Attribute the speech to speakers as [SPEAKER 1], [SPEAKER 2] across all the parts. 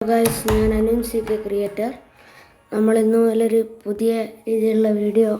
[SPEAKER 1] Guys, ഞാൻ അനുൻ C K creator. നമ്മൾ ഇന്ന് മുതലൊരു പുതിയ രീതിയിലുള്ള വീഡിയോ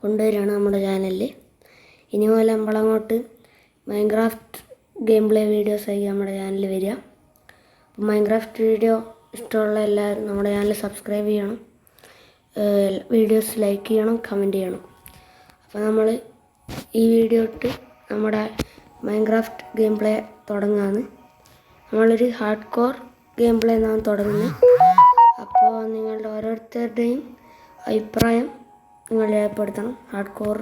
[SPEAKER 1] കൊണ്ടുവരികയാണ് നമ്മുടെ ചാനലിൽ. ഇനി മുതൽ നമ്മളങ്ങോട്ട് മൈൻക്രാഫ്റ്റ് ഗെയിം പ്ലേ വീഡിയോസ് ആയി നമ്മുടെ ചാനലിൽ വരിക. അപ്പോൾ മൈൻക്രാഫ്റ്റ് വീഡിയോ ഇഷ്ടമുള്ള എല്ലാവരും നമ്മുടെ ചാനൽ സബ്സ്ക്രൈബ് ചെയ്യണം, വീഡിയോസ് ലൈക്ക് ചെയ്യണം, കമൻറ്റ് ചെയ്യണം. അപ്പോൾ നമ്മൾ ഈ വീഡിയോ ഇട്ട് നമ്മുടെ മൈൻക്രാഫ്റ്റ് ഗെയിം പ്ലേ തുടങ്ങുകയാണ്. നമ്മളൊരു ഹാർഡ് കോർ ഗെയിം പ്ലേ എന്നാണ് തുടങ്ങുന്നത്. അപ്പോൾ നിങ്ങളുടെ ഓരോരുത്തരുടെയും അഭിപ്രായം നിങ്ങൾ രേഖപ്പെടുത്തണം. ഹാർഡ് കോർ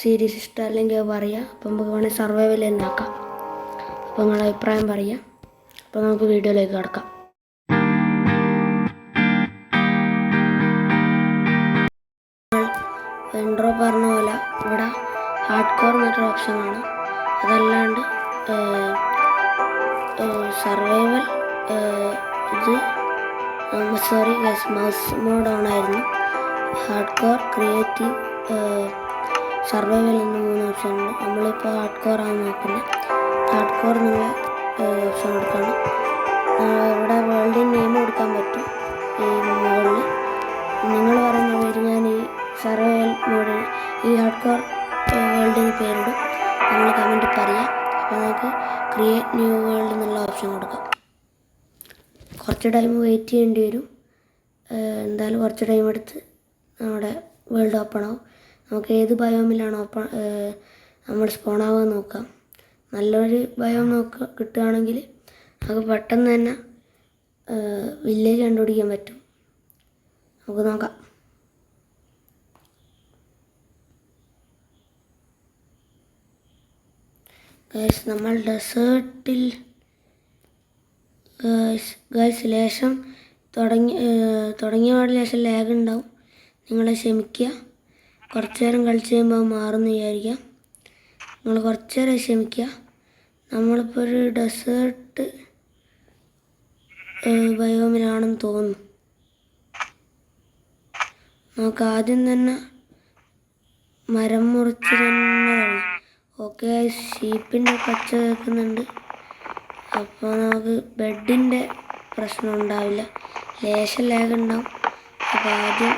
[SPEAKER 1] സീരീസ് ഇഷ്ടം അല്ലെങ്കിൽ അത് പറയുക. അപ്പോൾ നമുക്ക് വേണമെങ്കിൽ സർവൈവൽ തന്നെ ആക്കാം. അപ്പോൾ നിങ്ങളുടെ അഭിപ്രായം പറയുക. അപ്പോൾ നമുക്ക് വീഡിയോയിലേക്ക് കിടക്കാം. ഇൻട്രോ പറഞ്ഞ പോലെ ഇവിടെ ഹാർഡ് കോർ എന്നൊരു ഓപ്ഷൻ കാണാം. അതല്ലാണ്ട് സർവൈവൽ ഇത് sorry guys, mouse mode on ആയിരുന്നു. ഹാർഡ് കോർ, ക്രിയേറ്റീവ്, സർവൈവൽ എന്ന 3 ഓപ്ഷൻ ഉണ്ട്. നമ്മളിപ്പോൾ ഹാർഡ് കോർ ആണ് നോക്കുന്നത്. ഹാർഡ് കോർ എന്നുള്ള ഓപ്ഷൻ കൊടുക്കണം. ഇവിടെ വേൾഡിന് നെയിം കൊടുക്കാൻ പറ്റും. ഈ മുകളിൽ നിങ്ങൾ പറയുന്ന പേര് ഞാൻ ഈ സർവൈവൽ മോഡ് ഈ ഹാർഡ് കോർ വേൾഡിന് പേരിടും. നിങ്ങൾ കമൻറ്റ് പറയാം. അപ്പോൾ നമുക്ക് ക്രിയേറ്റ് ന്യൂ വേൾഡ് എന്നുള്ള ഓപ്ഷൻ കൊടുക്കാം. കുറച്ച് ടൈം വെയിറ്റ് ചെയ്യേണ്ടി വരും. എന്തായാലും കുറച്ച് ടൈം എടുത്ത് നമ്മുടെ വേൾഡ് ഓപ്പൺ ആവും. നമുക്ക് ഏത് ബയോമിലാണ് നമ്മൾ സ്പോൺ ആവുക നോക്കാം. നല്ലൊരു ബയോം കിട്ടുകയാണെങ്കിൽ നമുക്ക് പെട്ടെന്ന് തന്നെ വില്ലേജ് കണ്ടുപിടിക്കാൻ പറ്റും. നമുക്ക് നോക്കാം. ഗൈസ്, നമ്മൾ ഡെസേർട്ടിൽ ഗൈസ് ലേശം തുടങ്ങിയ പാട് ലേശം ലാഗ് ഉണ്ടാവും. നിങ്ങളെ ക്ഷമിക്കുക. കുറച്ച് നേരം കളിച്ച് കഴിയുമ്പോൾ മാറുമെന്ന് വിചാരിക്കാം. നിങ്ങൾ കുറച്ച് നേരം ക്ഷമിക്കുക. നമ്മളിപ്പോൾ ഒരു ഡെസേർട്ട് ബയോമിലാണെന്ന് തോന്നുന്നു. നമുക്ക് ആദ്യം തന്നെ മരം മുറിച്ച് തന്നെ തുടങ്ങാം. ഓക്കെ, ഷീപ്പിൻ്റെ പച്ച കേൾക്കുന്നുണ്ട്. അപ്പോൾ നമുക്ക് ബെഡിൻ്റെ പ്രശ്നം ഉണ്ടാവില്ല. ലേശം ലാഗ് ഉണ്ടാവും. അപ്പോൾ ആദ്യം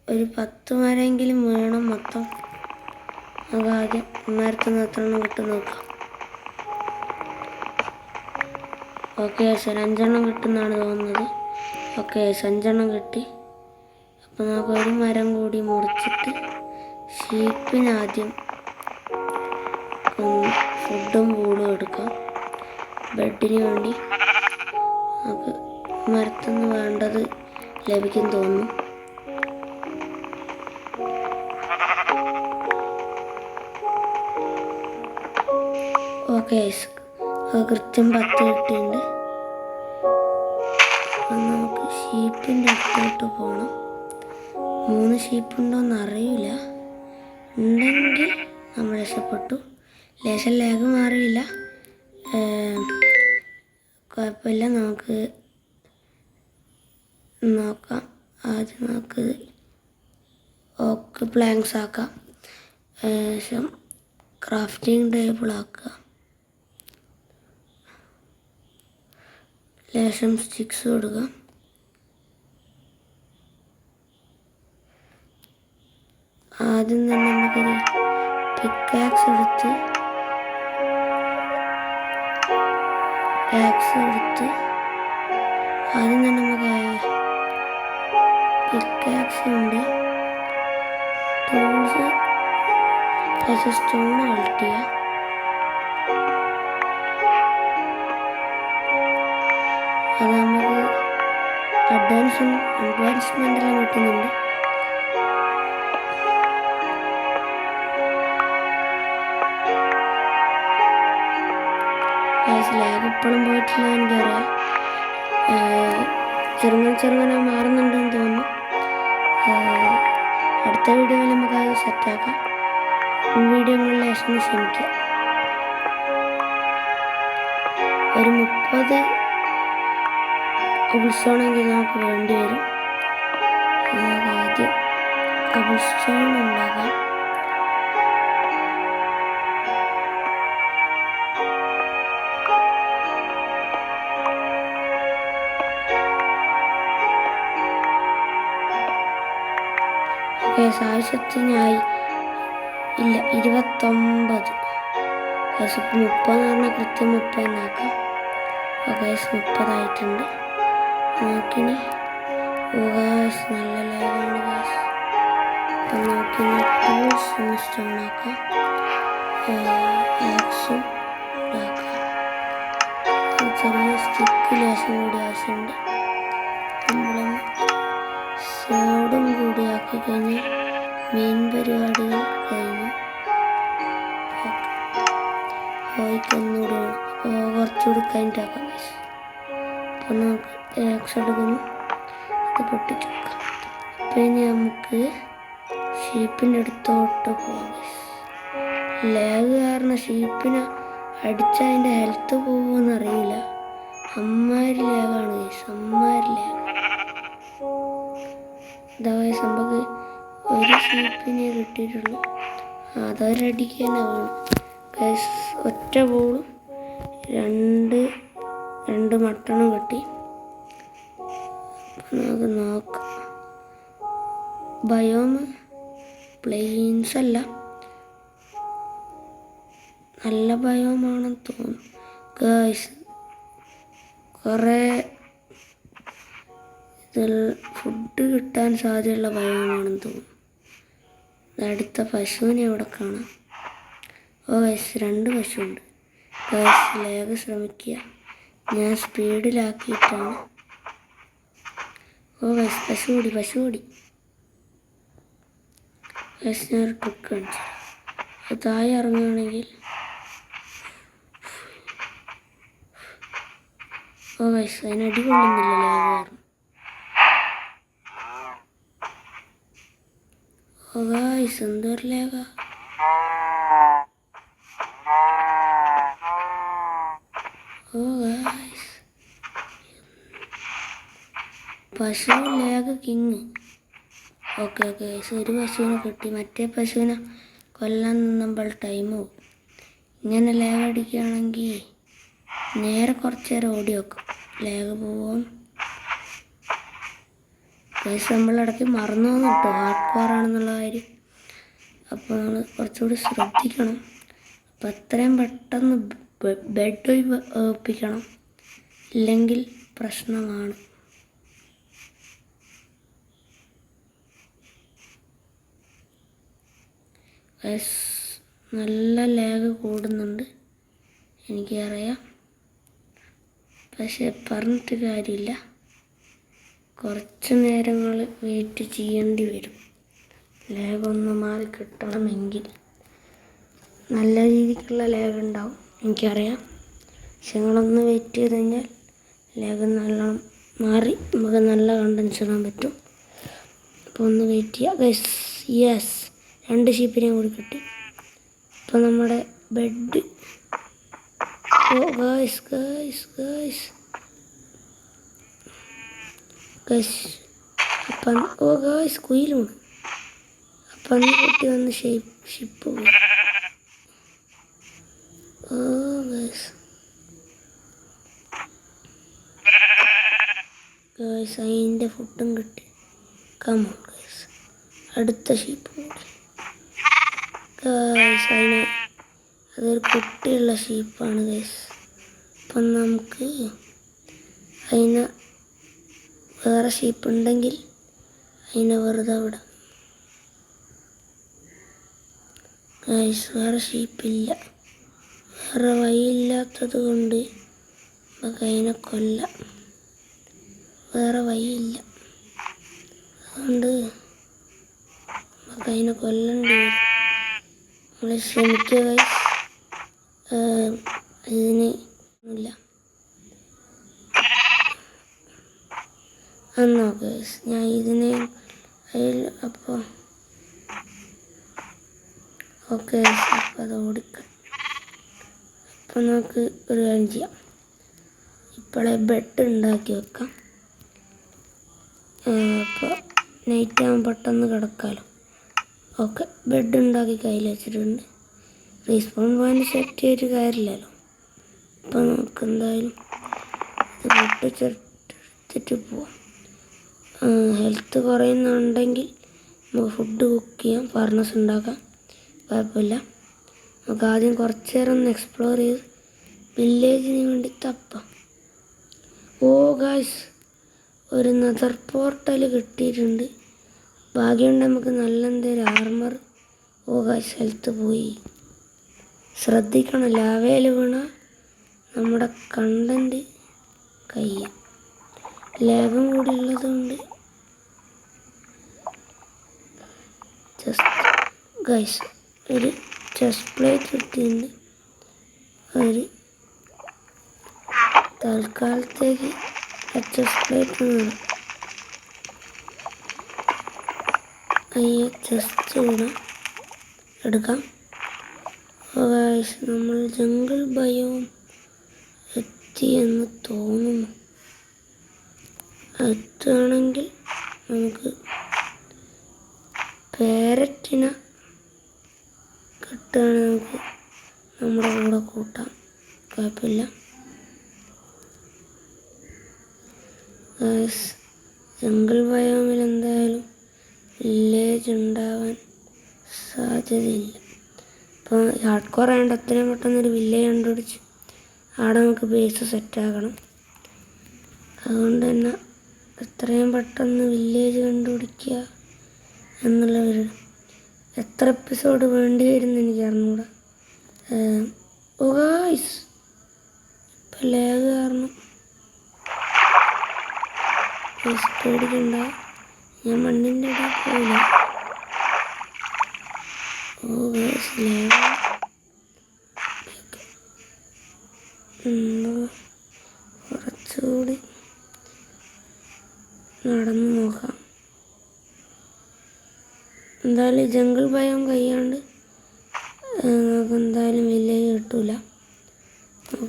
[SPEAKER 1] ഒരു 10 മരമെങ്കിലും വേണം മൊത്തം. നമുക്ക് ആദ്യം മരത്തുനിന്ന് എത്ര എണ്ണം കിട്ടും നോക്കാം. ഓക്കെ, 5 എണ്ണം കിട്ടുമെന്നാണ് തോന്നുന്നത്. ഓക്കെ, 5 എണ്ണം കിട്ടി. അപ്പോൾ നമുക്ക് ഒരു മരം കൂടി മുറിച്ചിട്ട് ഷീപ്പിനാദ്യം ഫുഡും കൂടും എടുക്കാം. ബെഡിന് വേണ്ടി നമുക്ക് മരത്തുനിന്ന് വേണ്ടത് ലഭിക്കും തോന്നുന്നു. ഓക്കെ, കൃത്യം 10 കിട്ടിയിട്ടുണ്ട്. അപ്പം നമുക്ക് ഷീപ്പിൻ്റെ അടുത്തോട്ട് പോകണം. 3 ഷീപ്പുണ്ടോയെന്ന് അറിയില്ല. ഉണ്ടെങ്കിൽ നമ്മൾ രക്ഷപ്പെട്ടു. ലേശം ലാഗ് മാറിയില്ല, കുഴപ്പമില്ല. നമുക്ക് നോക്കാം. ആദ്യം നമുക്ക് ഓക്ക് പ്ലാങ്ക്സ് ആക്കാം. ശേഷം ക്രാഫ്റ്റിംഗ് ടേബിൾ ആക്കുക. ലേശം സ്റ്റിക്സ് കൊടുക്കാം. ആദ്യം തന്നെ നമുക്കൊരു പിക്കാക്സ് എടുത്ത് ആദ്യം തന്നെ നമുക്ക് പിക്കാക്സ് ഉണ്ട്. ടൂൾസ് സ്റ്റോൺ കളക്ട് ചെയ്യുക. അത് നമുക്ക് അഡ്വാൻസ്മെൻ്റെല്ലാം കിട്ടുന്നുണ്ട്. ലാഗ് ഇപ്പോഴും പോയിട്ടില്ല എനിക്കറിയാം. ചെറുങ്ങനെ മാറുന്നുണ്ടെന്ന് തോന്നുന്നു. അടുത്ത വീഡിയോയിൽ നമുക്ക് അത് സെറ്റാക്കാം. വീഡിയോകളിൽ ലേശം ക്ഷമിക്കാം. ഒരു 30 കബിൾ സ്റ്റോണെങ്കിൽ നമുക്ക് വേണ്ടി വരും. ആദ്യം കബിൾ സ്റ്റോൺ ഉണ്ടാക്കാം. ആവശ്യത്തിനായി ഇല്ല 29. ഇപ്പം 30 എന്ന് പറഞ്ഞാൽ കൃത്യം 30 എന്നാക്കാം. ഓക്കെ 30 ആയിട്ടുണ്ട്. നോക്കിനി നല്ല ലാഗാണ് ഗൈസ്. അപ്പം നോക്കിനി ടൂൾസ് ഇൻസ്റ്റാൾ ആക്കാം. ആക്ഷൻ ഇതാക്കാം. ചെറിയ സ്റ്റിക്ക് ലേശം കൂടി ആവശ്യമുണ്ട്. നമ്മൾ സോഡും കൂടി ആക്കി കഴിഞ്ഞാൽ മെയിൻ പരിപാടികൾ കഴിഞ്ഞു. ഒന്നുകൂടി കുറച്ചുകൂടി കഴിഞ്ഞിട്ടാക്കാം. അപ്പം നമുക്ക് ആക്ഷൻ എടുക്കുന്നു. ഇത് പൊട്ടിച്ചു വെക്കാം. അപ്പം ഇനി നമുക്ക് ഷീപ്പിൻ്റെ അടുത്തോട്ട് പോകാം. ലാഗ് കാരണം ഷീപ്പിനെ അടിച്ചാൽ അതിൻ്റെ ഹെൽത്ത് പോകുമെന്ന് അറിയില്ല. അമ്മാരി ലാഗാണ് ഗൈസ്, അമ്മാരി ലാഗ്. ഇതാ ഗൈസ് നമുക്ക് ഒരു ഷീപ്പിനെ കിട്ടിയിട്ടുള്ളൂ. അതൊരടിക്കാനാണ് ഗൈസ്. ഒറ്റ ബോളും രണ്ട് മട്ടണും കിട്ടി. നമുക്ക് നോക്കാം. ബയോം പ്ലെയിൻസ് അല്ല, നല്ല ബയോമാണെന്ന് തോന്നുന്നു ഗൈസ്. കുറേ ഇതിൽ ഫുഡ് കിട്ടാൻ സാധ്യതയുള്ള ബയോമാണെന്ന് തോന്നുന്നു. അടുത്ത പശുവിനെ ഇവിടെ കാണാം. ഗൈസ് 2 പശുവുണ്ട്. ഗൈസ് ലാഗ് ശ്രമിക്കുക. ഞാൻ സ്പീഡിലാക്കിയിട്ടാണ്. ഗൈസ് പശു ഓടി. ഗൈസ് ഞാനൊരു ട്രിക്ക് കാണിച്ചു. അത് താഴെ ഇറങ്ങുകയാണെങ്കിൽ ഗൈസ് അതിനടി കൊള്ളുന്നില്ല ലാഗ് കാരണം. ഗൈസ് എന്തൊരു ലാഗാ. പശു ലാഗ് കിങ്. ഓക്കെ ഒരു പശുവിനെ കിട്ടി. മറ്റേ പശുവിനെ കൊല്ലാൻ നിന്നപ്പോൾ ടൈം പോകും. ഇങ്ങനെ ലാഗ് അടിക്കുകയാണെങ്കിൽ നേരെ കുറച്ച് നേരം ഓടി വെക്കും, ലാഗ് പോവും. ഗൈസ് നമ്മളിടയ്ക്ക് മറന്നു പോകുന്നു കേട്ടോ ഹാർഡ് കോർ ആണെന്നുള്ള കാര്യം. അപ്പോൾ നമ്മൾ കുറച്ചുകൂടി ശ്രദ്ധിക്കണം. അപ്പം എത്രയും പെട്ടെന്ന് ബെഡ് ഒഴിപ്പിക്കണം, ഇല്ലെങ്കിൽ പ്രശ്നമാണ്. നല്ല ലാഗ് കൂടുന്നുണ്ട് എനിക്കറിയാം, പക്ഷെ പറഞ്ഞിട്ട് കാര്യമില്ല. കുറച്ച് നേരങ്ങൾ വെയിറ്റ് ചെയ്യേണ്ടി വരും ലാഗ് ഒന്ന് മാറി കിട്ടണമെങ്കിൽ. നല്ല രീതിക്കുള്ള ലാഗ് ഉണ്ടാവും എനിക്കറിയാം, പക്ഷെ നിങ്ങളൊന്ന് വെയിറ്റ് ചെയ്ത് കഴിഞ്ഞാൽ ലാഗ് നല്ലോണം മാറി നമുക്ക് നല്ല കണ്ടൻസ് ഇടാൻ പറ്റും. അപ്പോൾ ഒന്ന് വെയിറ്റ് ചെയ്യുക. യെസ് 2 ഷീപ്പിനെയും കൂടി കിട്ടി. അപ്പോൾ നമ്മുടെ ബെഡ് അപ്പം കുയിലുമാണ്. അപ്പം കുട്ടി വന്ന് ഷിപ്പ് പോയി. അതിൻ്റെ ഫുഡും കിട്ടി. കമോൺ ഗൈസ്, അടുത്ത ഷീപ്പ് കൂടി. അതിന് അതൊരു കുട്ടിയുള്ള ഷീപ്പാണ് ഗൈസ്. അപ്പം നമുക്ക് അതിന് വേറെ ഷീപ്പ് ഉണ്ടെങ്കിൽ അതിനെ വെറുതെ വിടാം ഗൈസ്. വേറെ ഷീപ്പില്ല, വേറെ വഴിയില്ലാത്തത് കൊണ്ട് നമുക്ക് അതിനെ കൊല്ലാം. വേറെ വഴിയില്ല, അതുകൊണ്ട് നമുക്ക് അതിനെ കൊല്ലേണ്ടി വരും. നമ്മൾ ശ്രമിക്കുക ഗൈസ്. ഇതിന് ഇല്ല നോക്കുക ഗൈസ്. ഞാൻ ഇതിനെ അപ്പോൾ ഓക്കെ അപ്പോൾ അത് ഓടിക്കാം. അപ്പോൾ നമുക്ക് ഒരു കാര്യം ചെയ്യാം, ഇപ്പോഴേ ബെഡ് ഉണ്ടാക്കി വെക്കാം. അപ്പോൾ നൈറ്റ് ആകുമ്പോൾ പെട്ടെന്ന് കിടക്കാമല്ലോ. ഓക്കെ ബെഡ് ഉണ്ടാക്കി കയ്യിൽ വെച്ചിട്ടുണ്ട്. റീസ്പോൺ പോയിന്റ് സെറ്റ് ചെയ്തിട്ട് കാര്യമില്ലല്ലോ. അപ്പോൾ നമുക്ക് എന്തായാലും ഇത് പൊട്ടിച്ചെടുത്തിട്ട് പോവാം. ഹെൽത്ത് കുറയുന്നുണ്ടെങ്കിൽ നമുക്ക് ഫുഡ് കുക്ക് ചെയ്യാം, ഫർണസ് ഉണ്ടാക്കാം, കുഴപ്പമില്ല. നമുക്ക് ആദ്യം കുറച്ച് നേരം ഒന്ന് എക്സ്പ്ലോർ ചെയ്ത് വില്ലേജിന് വേണ്ടി തപ്പാം. ഓ ഗായ്സ്, ഒരു നെതർ പോർട്ടൽ കിട്ടിയിട്ടുണ്ട്. ഭാഗ്യമുണ്ട് നമുക്ക് നല്ല എന്തെങ്കിലും ആർമർ. ഓ ഗായ്സ്, ഹെൽത്ത് പോയി. ശ്രദ്ധിക്കണം, ലാവയിൽ വീണ നമ്മുടെ കണ്ടൻറ്റ് കഴിയും. ലാഗും കൂടി ഉള്ളതുകൊണ്ട് ഗൈസ് ഒരു ചെസ്റ്റ് പ്ലേറ്റ് കിട്ടിയിട്ടുണ്ട്. ഒരു തൽക്കാലത്തേക്ക് ചെസ്റ്റ് പ്ലേറ്റ് ചെസ്റ്റ് കൂടെ എടുക്കാം. ഗൈസ്, നമ്മൾ ജംഗിൾ ബയോം എത്തിയെന്ന് തോന്നുന്നു. എത്തുകയാണെങ്കിൽ നമുക്ക് പാരറ്റിനെ കിട്ടുകയാണെങ്കിൽ നമുക്ക് നമ്മുടെ കൂടെ കൂട്ടാം, കുഴപ്പമില്ല. ജംഗിൾ ബയോമിൽ എന്തായാലും വില്ലേജ് ഉണ്ടാവാൻ സാധ്യതയില്ല. അപ്പോൾ ഹാർഡ് കോർ ആയതുകൊണ്ട് അത്രയും പെട്ടെന്നൊരു വില്ലേജ് കണ്ടുപിടിച്ച് അവിടെ നമുക്ക് ബേസ് സെറ്റാക്കണം. അതുകൊണ്ട് തന്നെ എത്രയും പെട്ടെന്ന് വില്ലേജ് കണ്ടുപിടിക്കുക എന്നുള്ള ഒരു എത്ര എപ്പിസോഡ് വേണ്ടി വരുമെന്ന് എനിക്ക് അറിഞ്ഞൂടാ. ഓ ഗായ്സ്, ഇപ്പം ലാഗ് കാരണം പേടിക്കണ്ട, ഞാൻ മണ്ണിൻ്റെ ഇടയിൽ പോയില്ല. ഓ ഗായ്സ്, ലാഗ് കുറച്ചുകൂടി നടന്നു നോക്കാം. എന്തായാലും ജംഗിൾ ഭയം കഴിയാണ്ട് നമുക്ക് എന്തായാലും വില്ലേജ് കിട്ടൂല.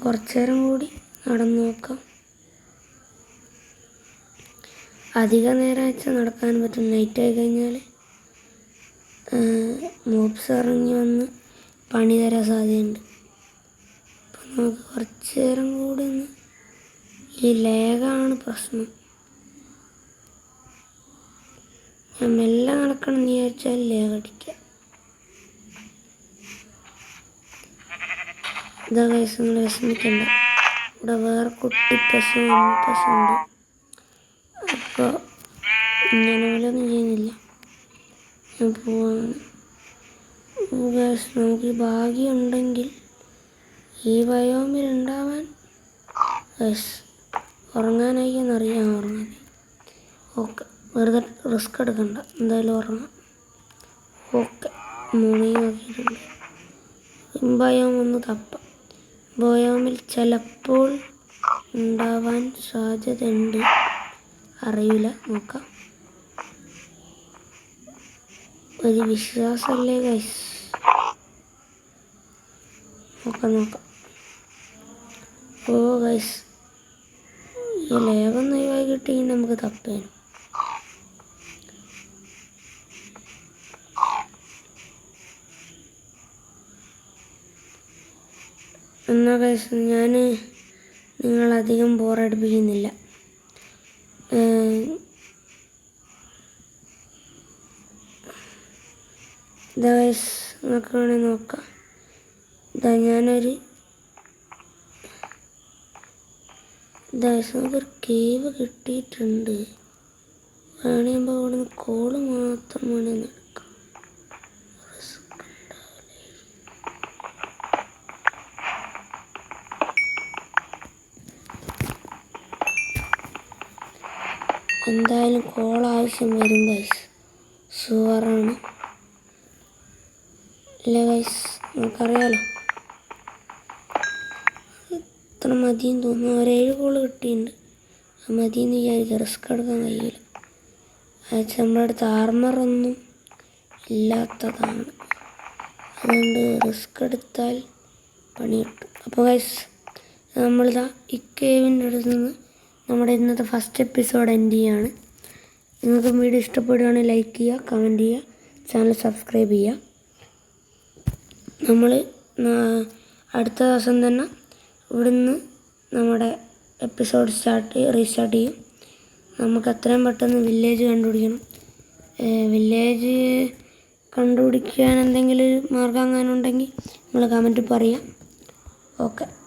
[SPEAKER 1] കുറച്ച് നേരം കൂടി നടന്നു നോക്കാം. അധിക നേരം വെച്ചാൽ നടക്കാൻ പറ്റും. നൈറ്റ് ആയി കഴിഞ്ഞാൽ മോബ്സ് ഇറങ്ങി വന്ന് പണി തരാൻ സാധ്യതയുണ്ട്. അപ്പം നമുക്ക് കുറച്ച് നേരം കൂടി ഒന്ന്, ഈ ലേഗാണ് പ്രശ്നം. ഞാൻ മെല്ലെ നടക്കണം എന്ന് വിചാരിച്ചാൽ ലേഗ് അടിക്കാം. ഇതാ ഗൈസ്, നിങ്ങൾ വിഷമിക്കണ്ട, ഇവിടെ വേറെ കുട്ടി പശുണ്ട്. അപ്പോൾ ഞാൻ പോലൊന്നും ചെയ്യുന്നില്ല, ഞാൻ പോവാണ്. ഗൈസ്, നമുക്ക് ഭാഗ്യമുണ്ടെങ്കിൽ ഈ ബയോമിൽ ഉണ്ടാവാൻ ഗൈസ് ഉറങ്ങാനായി എന്നറിയാം. ഉറങ്ങാൻ ഓക്കെ, വെറുതെ റിസ്ക് എടുക്കണ്ട, എന്തായാലും ഉറങ്ങാം. ഓക്കെ, മോർണിംഗ് ആക്കിയിട്ടുണ്ട്. ബയോം ഒന്ന് തപ്പാം. ബയോമിൽ ചിലപ്പോൾ ഉണ്ടാവാൻ സാധ്യതയുണ്ട്, അറിയില്ല, നോക്കാം. ഒരു വിശ്വാസമല്ലേ ഗൈസ്, നോക്കാം. ഓ ഗൈസ്, ഈ ലേഖം ഒഴിവായി കിട്ടിയെങ്കിൽ നമുക്ക് തപ്പേനും. എന്നാൽ ഗൈസ്, ഞാൻ നിങ്ങളധികം ബോറടിപ്പിക്കുന്നില്ല. ഇതാ ഗൈസ്, നിങ്ങൾക്ക് വേണമെങ്കിൽ നോക്കാം. ഇതാ നമുക്കൊരു കേവ് കിട്ടിയിട്ടുണ്ട്. വേണമെങ്കിൽ അവിടെ നിന്ന് കോള് മാത്രം വേണമെങ്കിൽ എടുക്കാം. എന്തായാലും കോൾ ആവശ്യം വരും ഗൈസ്, ഷുവറാണ്. ഇല്ല ഗൈസ്, നമുക്കറിയാലോ. ഇത്ര മതിയെന്ന് തോന്നുന്നു. ഒരു 7 കോള് കിട്ടിയിട്ടുണ്ട്. മതിയെന്ന് വിചാരിക്കുക, റിസ്ക് എടുക്കാൻ കഴിയില്ല. അത് നമ്മുടെ അടുത്ത് ആർമറൊന്നും ഇല്ലാത്തതാണ്, അതുകൊണ്ട് റിസ്ക് എടുത്താൽ പണി കിട്ടും. അപ്പോൾ ഗൈസ്, നമ്മളിതാ ഈ കേവിൻ്റെ അടുത്ത് നിന്ന് നമ്മുടെ ഇന്നത്തെ ഫസ്റ്റ് എപ്പിസോഡ് എൻഡ് ചെയ്യാണ്. നിങ്ങൾക്ക് വീഡിയോ ഇഷ്ടപ്പെടുകയാണെങ്കിൽ ലൈക്ക് ചെയ്യുക, കമൻറ്റ് ചെയ്യുക, ചാനൽ സബ്സ്ക്രൈബ് ചെയ്യുക. നമ്മൾ അടുത്ത ദിവസം തന്നെ ഇവിടുന്ന് നമ്മുടെ എപ്പിസോഡ് റീസ്റ്റാർട്ട് ചെയ്യും. നമുക്ക് എത്രയും പെട്ടെന്ന് വില്ലേജ് കണ്ടുപിടിക്കണം. വില്ലേജ് കണ്ടുപിടിക്കാൻ എന്തെങ്കിലും മാർഗം അങ്ങനെ ഉണ്ടെങ്കിൽ നിങ്ങൾ കമൻറ്റ് പറയാം. ഓക്കെ.